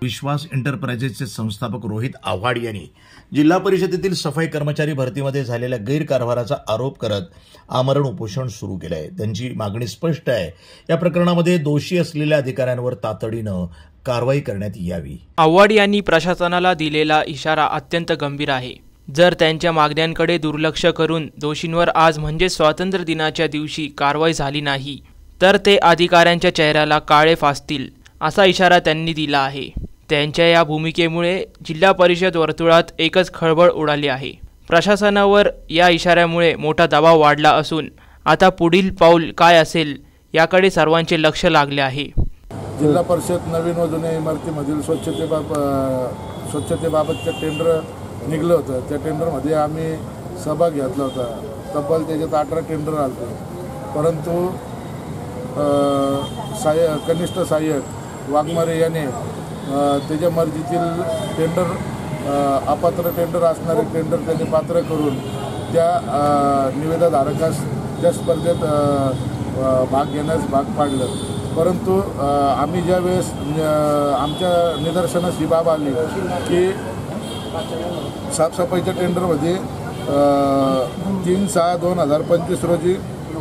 विश्वास एंटरप्राइजेसचे संस्थापक रोहित आव्हाड यांनी जिल्हा परिषदेतील सफाई कर्मचारी भरतीमध्ये झालेल्या गैरकारभाराचा आरोप करत आमरण उपोषण सुरू केलं आहे। त्यांची मागणी स्पष्ट आहे, या प्रकरणामध्ये दोषी असलेल्या अधिकाऱ्यांवर तातडीनं कारवाई करण्यात यावी। आव्हाड यांनी प्रशासनाला दिलेला इशारा अत्यंत गंभीर आहे। जर त्यांच्या मागण्यांकडे दुर्लक्ष करून दोषींवर आज म्हणजे स्वातंत्र्य दिनाच्या दिवशी कारवाई झाली नाही तर ते अधिकाऱ्यांच्या चेहऱ्याला काळे फासतील, असा इशारा त्यांनी दिला आहे। त्यांच्या या भूमिकेमुळे जिल्हा परिषद वर्तुळात एकच खळबळ उडाली आहे। प्रशासनावर या इशाऱ्यामुळे मोठा दबाव वाढला असून आता पुढील पाऊल काय असेल याकडे सर्वांचे लक्ष लागले आहे। जिल्हा परिषद नवीन व जुन्या इमारतीमधील स्वच्छतेबाबतचे टेंडर निघलं होतं। त्या टेंडरमध्ये आम्ही सहभाग घेतला होता। तब्बल त्याच्यात 18 टेंडर आले, परंतु कनिष्ठ सहाय्यक वाघमारे याने त्याच्या मर्जीतील टेंडर अपात्र टेंडर असणारे टेंडर त्यांनी पात्र करून त्या निविदाधारकास त्या स्पर्धेत भाग घेण्यास भाग पाडलं। परंतु आम्ही ज्या वेळेस आमच्या निदर्शनास ही बाब आली की साफसफाईच्या टेंडरमध्ये 3/6/2025 रोजी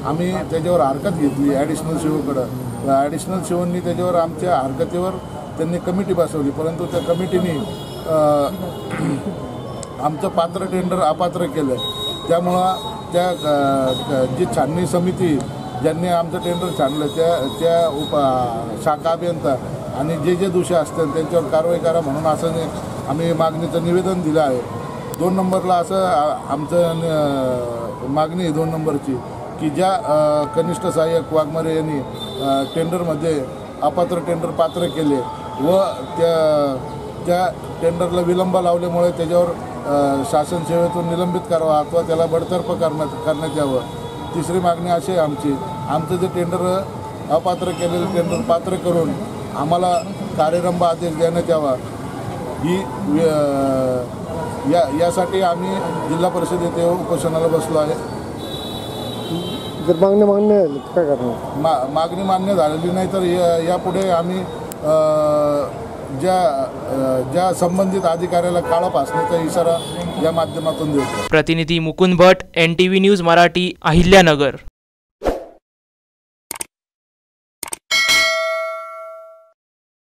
आम्ही त्याच्यावर हरकत घेतली ॲडिशनल सीओकडं। ॲडिशनल सीओनी त्याच्यावर आमच्या हरकतीवर त्यांनी कमिटी बसवली, परंतु त्या कमिटीने आमचं पात्र टेंडर अपात्र केलं। त्यामुळं त्या जी छाननी समिती ज्यांनी आमचं टेंडर छानलं त्या शाखा अभियंता आणि जे दोषी असतील त्यांच्यावर कारवाई करा म्हणून असं आम्ही मागणीचं निवेदन दिलं आहे। 2 नंबरला असं आमचं मागणी आहे 2 नंबरची की ज्या कनिष्ठ सहाय्यक वाघमारे यांनी टेंडरमध्ये अपात्र टेंडर पात्र केले व त्या टेंडरला विलंब लावल्यामुळे त्याच्यावर शासन सेवेतून निलंबित करावा अथवा त्याला बडतर्फ करण्यात यावं। तिसरी मागणी अशी आहे आमचं जे टेंडर अपात्र केलेलं टेंडर पात्र करून आम्हाला कार्यरंभ आदेश देण्यात यावा। ही यासाठी आम्ही जिल्हा परिषद येथे उपोषणाला बसलो आहे। जर मागणी मान्य काय करणार? मागणी मान्य झालेली नाही तर यापुढे आम्ही ज्या संबंधित अधिकाऱ्याला काळा फासण्याचा इशारा या माध्यमातून देतो। प्रतिनिधी मुकुंद भट, NTV न्यूज मराठी, अहिल्यानगर।